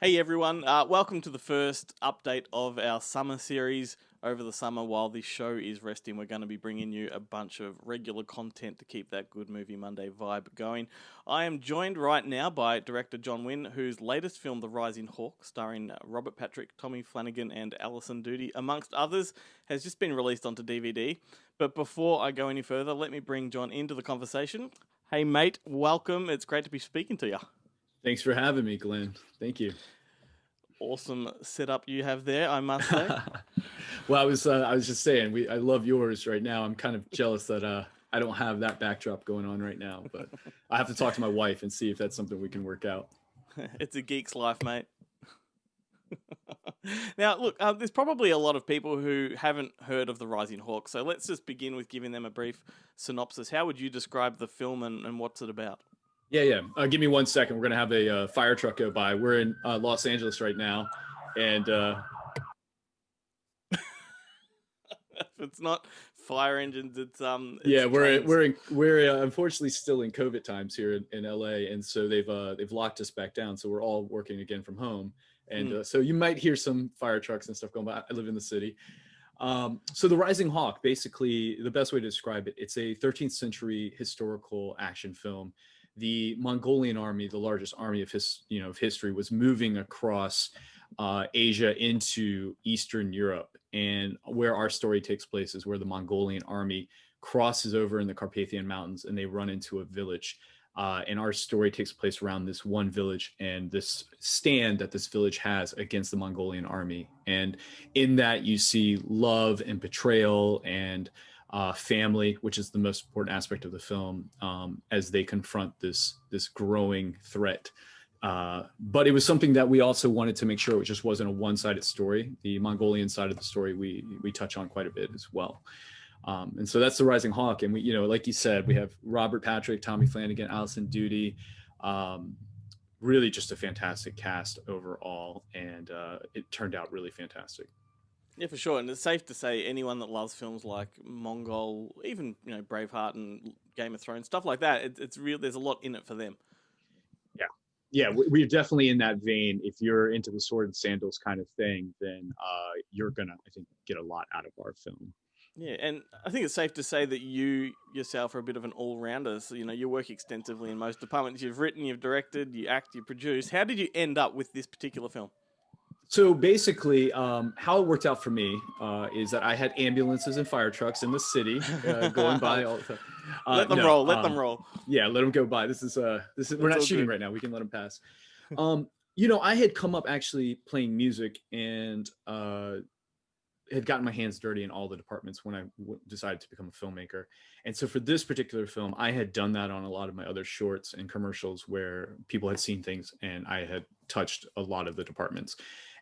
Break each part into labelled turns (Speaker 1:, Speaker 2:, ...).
Speaker 1: Hey everyone, welcome to the first update of our summer series. Over the summer, while this show is resting, we're going to be bringing you a bunch of regular content to keep that Good Movie Monday vibe going. I am joined right now by director John Wynn, whose latest film, The Rising Hawk, starring Robert Patrick, Tommy Flanagan, and Alison Doody, amongst others, has just been released onto DVD. But before I go any further, let me bring John into the conversation. Hey mate, welcome. It's great to be speaking to you.
Speaker 2: Thanks for having me, Glenn. Thank you.
Speaker 1: Awesome setup you have there, I must say.
Speaker 2: Well, I was just saying I love yours right now. I'm kind of jealous that I don't have that backdrop going on right now, but I have to talk to my wife and see if that's something we can work out.
Speaker 1: It's a geek's life, mate. Now, look, there's probably a lot of people who haven't heard of The Rising Hawk, so let's just begin with giving them a brief synopsis. How would you describe the film and what's it about?
Speaker 2: Yeah, yeah. Give me 1 second. We're gonna have a fire truck go by. We're in Los Angeles right now, and
Speaker 1: If it's not fire engines, it's
Speaker 2: yeah, we're
Speaker 1: trains.
Speaker 2: we're in, we're unfortunately still in COVID times here in LA, and so they've locked us back down. So we're all working again from home, and
Speaker 1: Mm.
Speaker 2: so you might hear some fire trucks and stuff going by. I live in the city. So the Rising Hawk, basically, the best way to describe it, it's a 13th century historical action film. The Mongolian army, the largest army of history, was moving across Asia into Eastern Europe, and where our story takes place is where the Mongolian army crosses over in the Carpathian Mountains, and they run into a village. And our story takes place around this one village and this stand that this village has against the Mongolian army. And in that, you see love and betrayal and family, which is the most important aspect of the film, as they confront this growing threat. But it was something that we also wanted to make sure it just wasn't a one-sided story. The Mongolian side of the story we touch on quite a bit as well. And so that's the Rising Hawk. And like you said, we have Robert Patrick, Tommy Flanagan, Alison Doody. Um, really just a fantastic cast overall, and it turned out really fantastic.
Speaker 1: Yeah, for sure. And it's safe to say anyone that loves films like Mongol, even Braveheart and Game of Thrones, stuff like that, it's real. There's a lot in it for them.
Speaker 2: Yeah, yeah, we're definitely in that vein. If you're into the sword and sandals kind of thing, then you're gonna, I think, get a lot out of our film.
Speaker 1: Yeah, and I think it's safe to say that you yourself are a bit of an all-rounder. So, you work extensively in most departments. You've written, you've directed, you act, you produce. How did you end up with this particular film?
Speaker 2: So basically, how it worked out for me is that I had ambulances and fire trucks in the city going by all the time.
Speaker 1: Let them
Speaker 2: No,
Speaker 1: roll. Let them roll.
Speaker 2: yeah, let them go by. This is we're
Speaker 1: It's
Speaker 2: not
Speaker 1: all
Speaker 2: shooting
Speaker 1: good.
Speaker 2: right now. We can let them pass. I had come up actually playing music and had gotten my hands dirty in all the departments when decided to become a filmmaker. And so for this particular film, I had done that on a lot of my other shorts and commercials where people had seen things and I had touched a lot of the departments.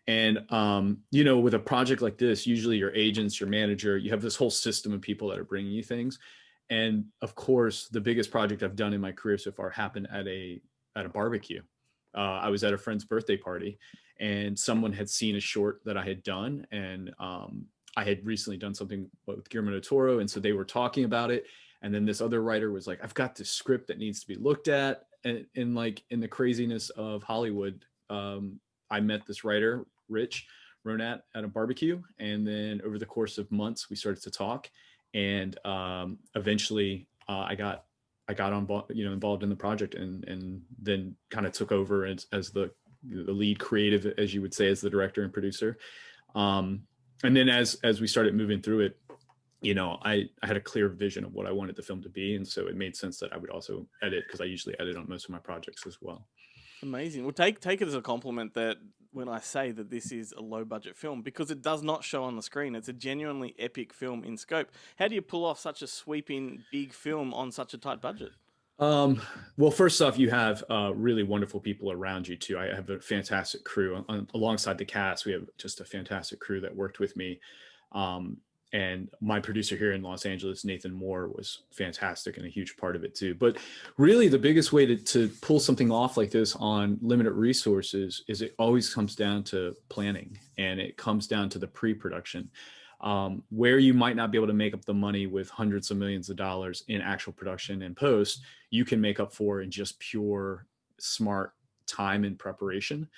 Speaker 2: And with a project like this, usually your agents, your manager, you have this whole system of people that are bringing you things. And of course, the biggest project I've done in my career so far happened at a barbecue. I was at a friend's birthday party, and someone had seen a short that I had done, and I had recently done something with Guillermo del Toro, and so they were talking about it. And then this other writer was like, "I've got this script that needs to be looked at," and like in the craziness of Hollywood, I met this writer, Rich Ronat, at a barbecue, and then over the course of months, we started to talk, and eventually, I got on involved in the project, and then kind of took over as the lead creative, as you would say, as the director and producer. Um, and then as we started moving through it, I had a clear vision of what I wanted the film to be, and so it made sense that I would also edit, because I usually edit on most of my projects as well.
Speaker 1: Amazing. Well, take it as a compliment that when I say that this is a low budget film, because it does not show on the screen. It's a genuinely epic film in scope. How do you pull off such a sweeping big film on such a tight budget?
Speaker 2: Um, well, first off, you have really wonderful people around you too. I have a fantastic crew alongside the cast. We have just a fantastic crew that worked with me. Um, and my producer here in Los Angeles, Nathan Moore, was fantastic and a huge part of it too. But really, the biggest way to pull something off like this on limited resources is it always comes down to planning, and it comes down to the pre-production. Where you might not be able to make up the money with hundreds of millions of dollars in actual production and post, you can make up for in just pure smart time and preparation.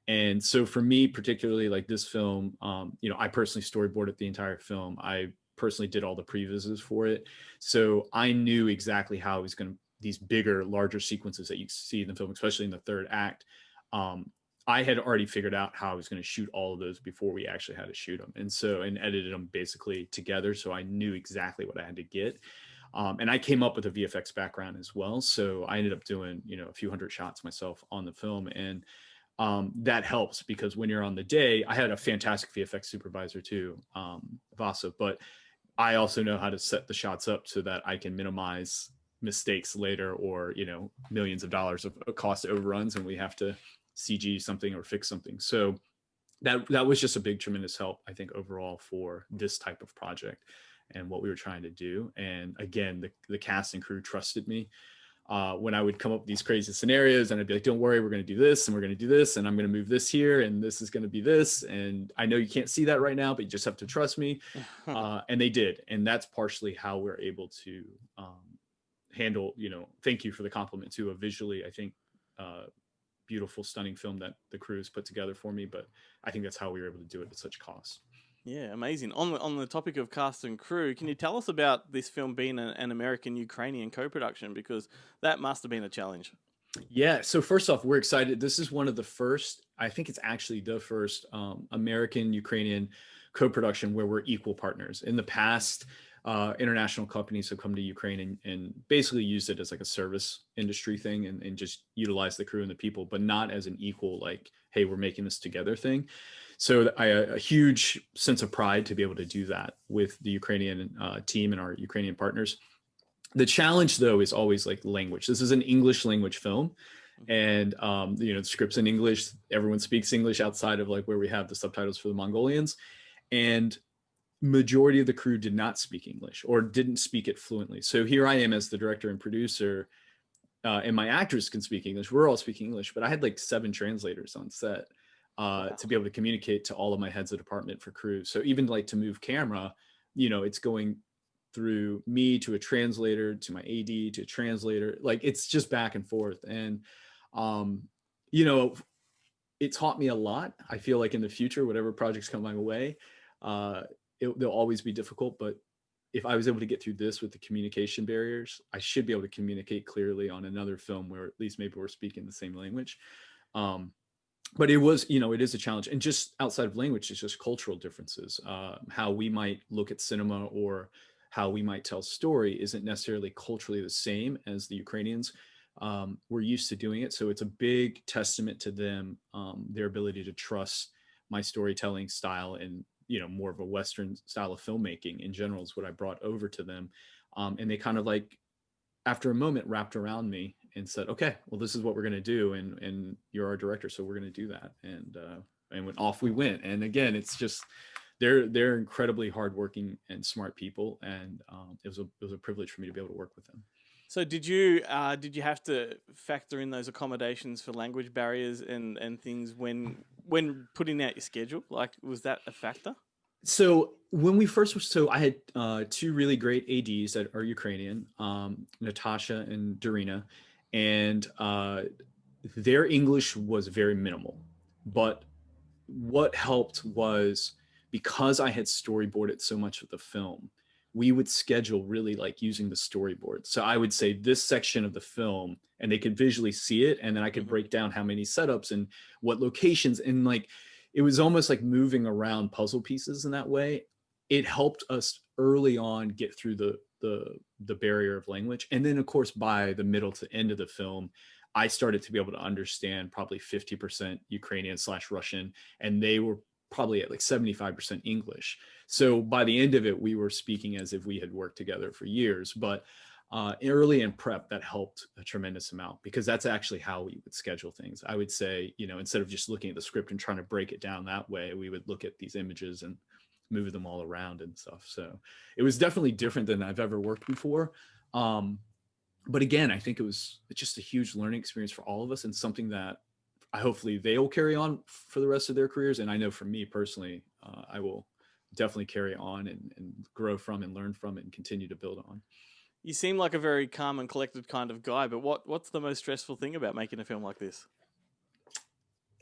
Speaker 2: And so for me, particularly like this film, you know, I personally storyboarded the entire film. I personally did all the previses for it. So I knew exactly how I was going to, these bigger, larger sequences that you see in the film, especially in the third act. I had already figured out how I was going to shoot all of those before we actually had to shoot them. And so, and edited them basically together. So I knew exactly what I had to get. And I came up with a VFX background as well. So I ended up doing, you know, a few hundred shots myself on the film. And that helps because when you're on the day, I had a fantastic VFX supervisor too, Vasa, but I also know how to set the shots up so that I can minimize mistakes later, or, you know, millions of dollars of cost overruns and we have to CG something or fix something. So that was just a big, tremendous help, I think, overall for this type of project and what we were trying to do. And again, the cast and crew trusted me when I would come up with these crazy scenarios, and I'd be like, don't worry, we're going to do this and we're going to do this. And I'm going to move this here. And this is going to be this. And I know you can't see that right now, but you just have to trust me. And they did. And that's partially how we're able to handle, you know, thank you for the compliment too, a visually, I think, beautiful, stunning film that the crew has put together for me. But I think that's how we were able to do it at such cost.
Speaker 1: Yeah, amazing. On the topic of cast and crew, can you tell us about this film being an American-Ukrainian co-production? Because that must have been a challenge.
Speaker 2: Yeah. So first off, we're excited. This is one of the first, I think it's actually the first American-Ukrainian co-production where we're equal partners. In the past, international companies have come to Ukraine and basically used it as like a service industry thing and just utilize the crew and the people, but not as an equal, like, hey, we're making this together thing. So a huge sense of pride to be able to do that with the Ukrainian team and our Ukrainian partners. The challenge though is always like language. This is an English language film, and you know, the script's in English. Everyone speaks English outside of like where we have the subtitles for the Mongolians, and majority of the crew did not speak English or didn't speak it fluently. So here I am as the director and producer, and my actors can speak English. We're all speaking English, but I had like 7 translators on set
Speaker 1: Wow.
Speaker 2: to be able to communicate to all of my heads of department for crew. So even like to move camera, you know, it's going through me to a translator to my AD to a translator. Like it's just back and forth. And, you know, it taught me a lot. I feel like in the future, whatever projects come my way, they'll always be difficult. But if I was able to get through this with the communication barriers, I should be able to communicate clearly on another film where at least maybe we're speaking the same language. But it was, you know, it is a challenge. And just outside of language, it's just cultural differences. How we might look at cinema or how we might tell story isn't necessarily culturally the same as the Ukrainians. We're used to doing it. So it's a big testament to them, their ability to trust my storytelling style and, you know, more of a Western style of filmmaking in general is what I brought over to them. And they kind of like, after a moment, wrapped around me and said, okay, well, this is what we're going to do. And you're our director. So we're going to do that. And when off we went. And again, it's just, they're incredibly hardworking and smart people. And it was a privilege for me to be able to work with them.
Speaker 1: So did you have to factor in those accommodations for language barriers and things when putting out your schedule? Like, was that a factor?
Speaker 2: So when we first were, so I had 2 really great ADs that are Ukrainian, Natasha and Darina, and their English was very minimal. But what helped was because I had storyboarded so much of the film, we would schedule really like using the storyboard. So I would say this section of the film, and they could visually see it, and then I could break down how many setups and what locations, and like it was almost like moving around puzzle pieces in that way. It helped us early on get through the barrier of language, and then of course by the middle to end of the film, I started to be able to understand probably 50% Ukrainian/Russian, and they were probably at like 75% English. So by the end of it, we were speaking as if we had worked together for years. But early in prep, that helped a tremendous amount because that's actually how we would schedule things. I would say, you know, instead of just looking at the script and trying to break it down that way, we would look at these images and move them all around and stuff. So it was definitely different than I've ever worked before. But again, I think it was just a huge learning experience for all of us and something that hopefully they will carry on for the rest of their careers. And I know for me personally, I will definitely carry on and grow from and learn from it and continue to build on.
Speaker 1: You seem like a very calm and collected kind of guy, but what's the most stressful thing about making a film like this?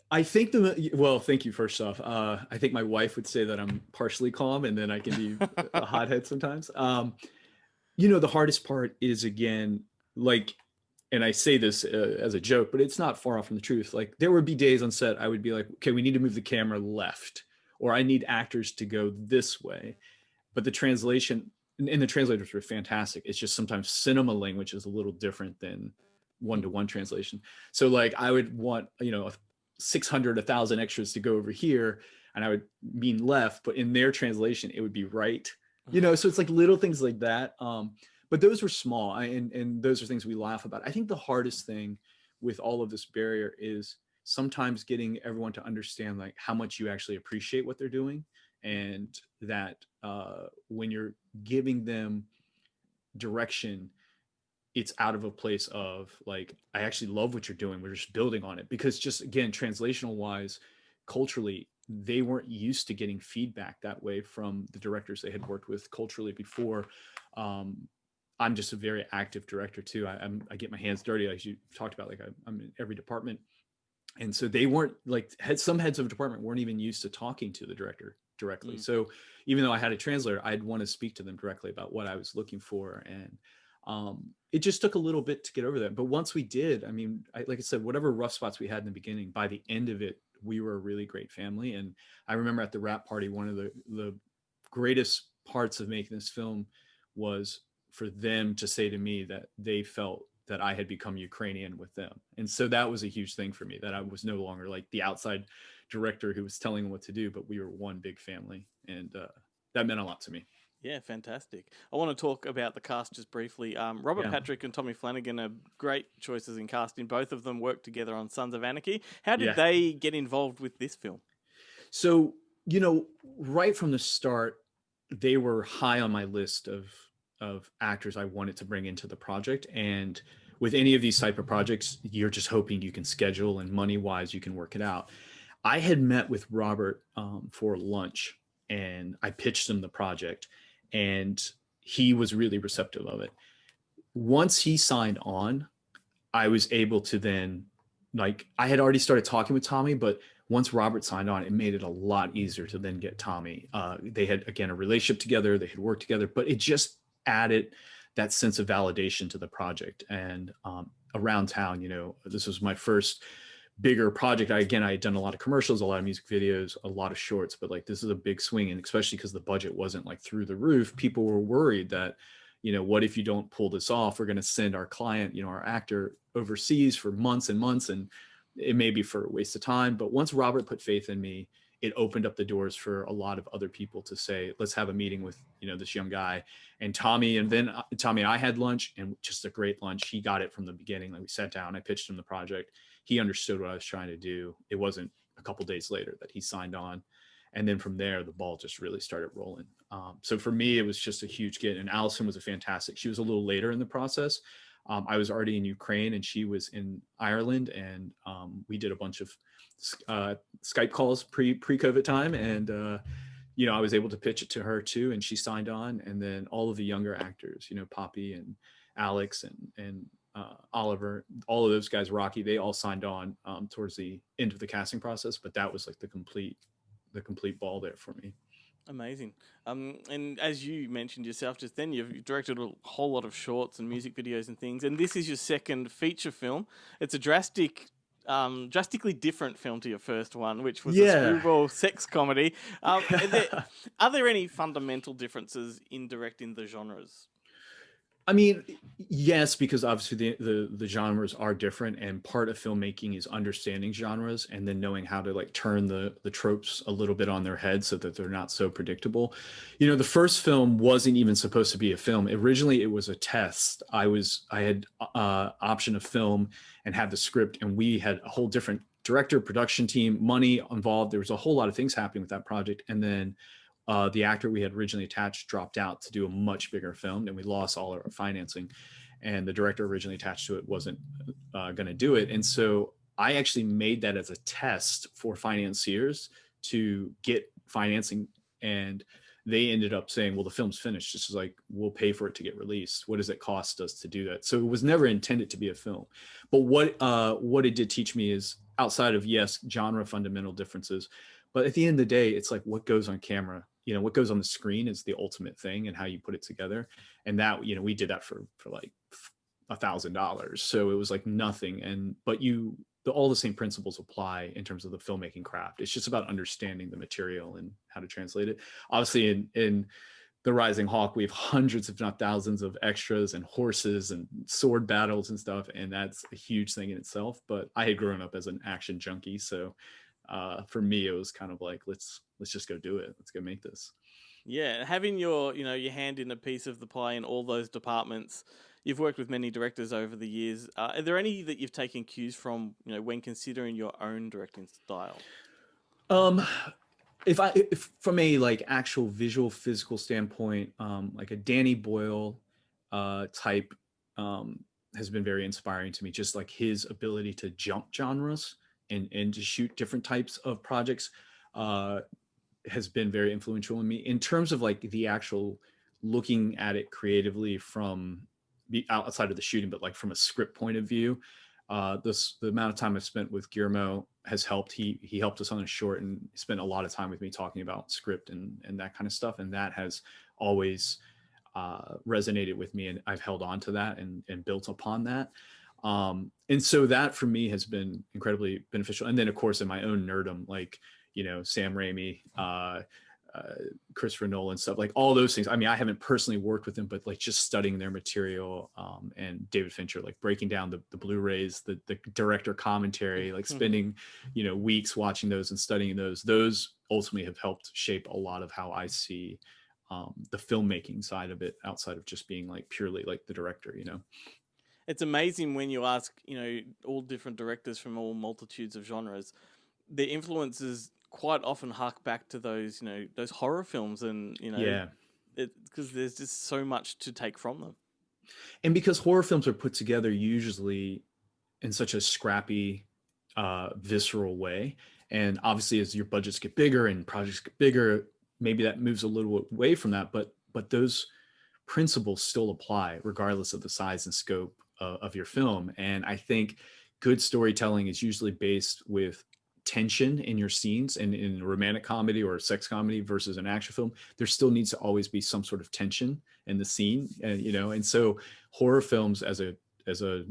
Speaker 2: I think well, thank you first off. I think my wife would say that I'm partially calm, and then I can be a hothead sometimes. The hardest part is, again, like, and I say this as a joke, but it's not far off from the truth. Like, there would be days on set I would be like, okay, we need to move the camera left, or I need actors to go this way. But the translation, and the translators were fantastic. It's just sometimes cinema language is a little different than one-to-one translation. So like I would want, 600, 1,000 extras to go over here, and I would mean left, but in their translation, it would be right. So it's like little things like that. But those were small, and those are things we laugh about. I think the hardest thing with all of this barrier is sometimes getting everyone to understand like how much you actually appreciate what they're doing, and that when you're giving them direction, it's out of a place of like, I actually love what you're doing. We're just building on it. Because just, again, translational wise, culturally, they weren't used to getting feedback that way from the directors they had worked with culturally before. I'm just a very active director too. I get my hands dirty, as you talked about. Like I'm in every department. And so they weren't like, some heads of department weren't even used to talking to the director directly. So even though I had a translator, I'd want to speak to them directly about what I was looking for. And it just took a little bit to get over that. But once we did, I mean, like I said, whatever rough spots we had in the beginning, by the end of it, we were a really great family. And I remember at the wrap party, one of the greatest parts of making this film was for them to say to me that they felt that I had become Ukrainian with them. And so that was a huge thing for me, that I was no longer like the outside director who was telling them what to do, but we were one big family. And that meant a lot to me.
Speaker 1: Yeah, fantastic. I want to talk about the cast just briefly. Robert Patrick and Tommy Flanagan are great choices in casting. Both of them worked together on Sons of Anarchy. How did they get involved with this film?
Speaker 2: So, right from the start, they were high on my list of actors I wanted to bring into the project. And with any of these type of projects, you're just hoping you can schedule, and money wise, you can work it out. I had met with Robert for lunch, and I pitched him the project, and he was really receptive of it. Once he signed on, I was able to then, like, I had already started talking with Tommy, but once Robert signed on, it made it a lot easier to then get Tommy. They had, again, a relationship together, they had worked together, but it just added that sense of validation to the project. And around town, this was my first bigger project. I had done a lot of commercials, a lot of music videos, a lot of shorts, but like, this is a big swing. And especially because the budget wasn't like through the roof, people were worried that, what if you don't pull this off? We're going to send our client, our actor, overseas for months and months, and it may be for a waste of time. But once Robert put faith in me, it opened up the doors for a lot of other people to say, let's have a meeting with, this young guy. And Tommy, and then Tommy and I had lunch, and just a great lunch. He got it from the beginning. Like, we sat down, I pitched him the project. He understood what I was trying to do. It wasn't a couple days later that he signed on. And then from there, the ball just really started rolling. So for me, it was just a huge get. And Allison was she was a little later in the process. I was already in Ukraine, and she was in Ireland, and we did a bunch of Skype calls pre-COVID time. And, I was able to pitch it to her too, and she signed on. And then all of the younger actors, Poppy and Alex and Oliver, all of those guys, Rocky, they all signed on towards the end of the casting process. But that was like the complete ball there for me.
Speaker 1: Amazing. And as you mentioned yourself just then, you've directed a whole lot of shorts and music videos and things. And this is your second feature film. It's a drastically different film to your first one, which was a screwball sex comedy. Are there any fundamental differences in directing the genres?
Speaker 2: I mean, yes, because obviously the genres are different, and part of filmmaking is understanding genres and then knowing how to like turn the tropes a little bit on their head so that they're not so predictable. The first film wasn't even supposed to be a film. Originally, it was a test. I had option of film and had the script, and we had a whole different director, production team, money involved. There was a whole lot of things happening with that project, and then the actor we had originally attached dropped out to do a much bigger film, and we lost all our financing. And the director originally attached to it wasn't going to do it. And so I actually made that as a test for financiers to get financing. And they ended up saying, well, the film's finished. This is like, we'll pay for it to get released. What does it cost us to do that? So it was never intended to be a film. But what it did teach me is outside of, yes, genre fundamental differences, but at the end of the day, it's like what goes on camera, what goes on the screen is the ultimate thing, and how you put it together. And that, we did that for like $1,000, so it was like nothing. But all the same principles apply in terms of the filmmaking craft. It's just about understanding the material and how to translate it. Obviously, in The Rising Hawk, we have hundreds, if not thousands, of extras and horses and sword battles and stuff, and that's a huge thing in itself. But I had grown up as an action junkie, so for me, it was kind of like, let's just go do it. Let's go make this.
Speaker 1: Yeah, having your hand in a piece of the pie in all those departments. You've worked with many directors over the years. Are there any that you've taken cues from, when considering your own directing style?
Speaker 2: If from a like actual visual physical standpoint, like a Danny Boyle type has been very inspiring to me. Just like his ability to jump genres and to shoot different types of projects has been very influential in me in terms of like the actual looking at it creatively from outside of the shooting, but like from a script point of view. The amount of time I've spent with Guillermo has helped. He helped us on a short and spent a lot of time with me talking about script and that kind of stuff. And that has always resonated with me, and I've held on to that and built upon that. And so that for me has been incredibly beneficial. And then of course in my own nerdom, like, Sam Raimi, Christopher Nolan stuff, like all those things. I mean, I haven't personally worked with them, but like just studying their material, and David Fincher, like breaking down the Blu-rays, the director commentary, like spending, weeks watching those and studying those ultimately have helped shape a lot of how I see the filmmaking side of it outside of just being like purely like the director,
Speaker 1: It's amazing when you ask, all different directors from all multitudes of genres, their influences quite often hark back to those, those horror films, and because there's just so much to take from them.
Speaker 2: And because horror films are put together usually in such a scrappy, visceral way, and obviously as your budgets get bigger and projects get bigger, maybe that moves a little away from that, but those principles still apply regardless of the size and scope of your film. And I think good storytelling is usually based with tension in your scenes, and in a romantic comedy or a sex comedy versus an action film, there still needs to always be some sort of tension in the scene. And and so horror films as a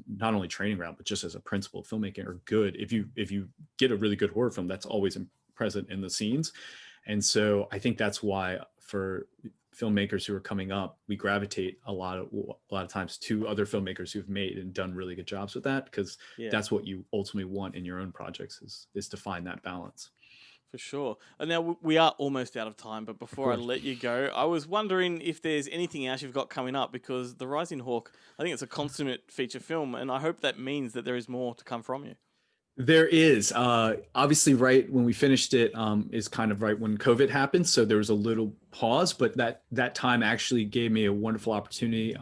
Speaker 2: not only training ground, but just as a principle of filmmaking are good. If you get a really good horror film, that's always present in the scenes. And so I think that's why for filmmakers who are coming up, we gravitate a lot of times to other filmmakers who've made and done really good jobs with that, because that's what you ultimately want in your own projects is to find that balance.
Speaker 1: For sure. And now we are almost out of time, but before I let you go, I was wondering if there's anything else you've got coming up, because The Rising Hawk, I think it's a consummate feature film, and I hope that means that there is more to come from you.
Speaker 2: There is. Obviously, right when we finished it is kind of right when COVID happened. So there was a little pause, but that time actually gave me a wonderful opportunity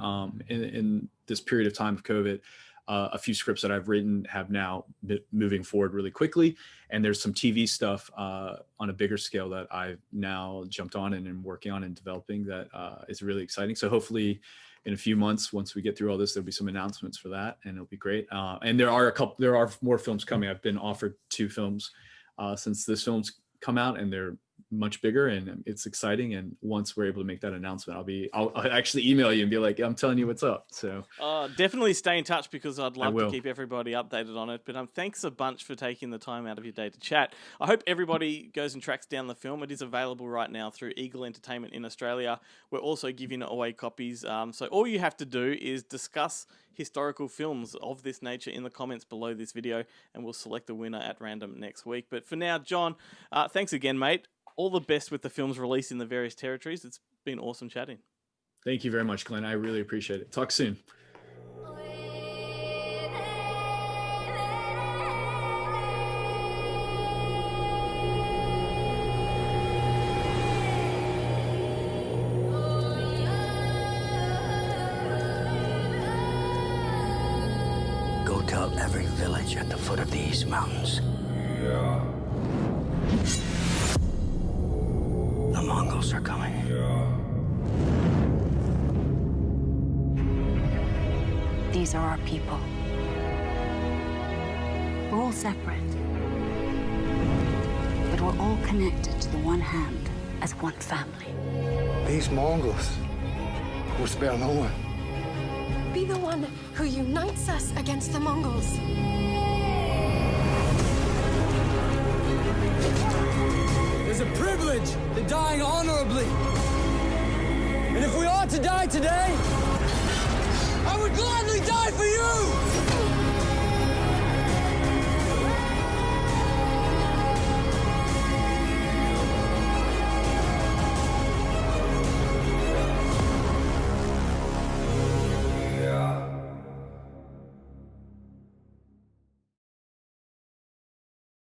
Speaker 2: in this period of time of COVID. A few scripts that I've written have now been moving forward really quickly. And there's some TV stuff on a bigger scale that I've now jumped on and am working on and developing that is really exciting. So hopefully in a few months, once we get through all this, there'll be some announcements for that, and it'll be great. And there are more films coming. I've been offered 2 films since this film's come out, and they're much bigger, and it's exciting. And once we're able to make that announcement, I'll actually email you and be like, I'm telling you what's up. So
Speaker 1: definitely stay in touch, because I'd love to keep everybody updated on it. But thanks a bunch for taking the time out of your day to chat. I hope everybody goes and tracks down the film. It is available right now through Eagle Entertainment in Australia. We're also giving away copies. So all you have to do is discuss historical films of this nature in the comments below this video, and we'll select a winner at random next week. But for now, John, thanks again, mate. All the best with the films released in the various territories. It's been awesome chatting.
Speaker 2: Thank you very much, Glenn. I really appreciate it. Talk soon.
Speaker 3: Go tell every village at the foot of these mountains. Yeah. The Mongols are coming.
Speaker 4: These are our people. We're all separate. we're all connected to the one hand as one family.
Speaker 5: These Mongols will spare no one.
Speaker 6: Be the one who unites us against the Mongols.
Speaker 7: There's a privilege to dying honorably. And if we are to die today, I would gladly die for you!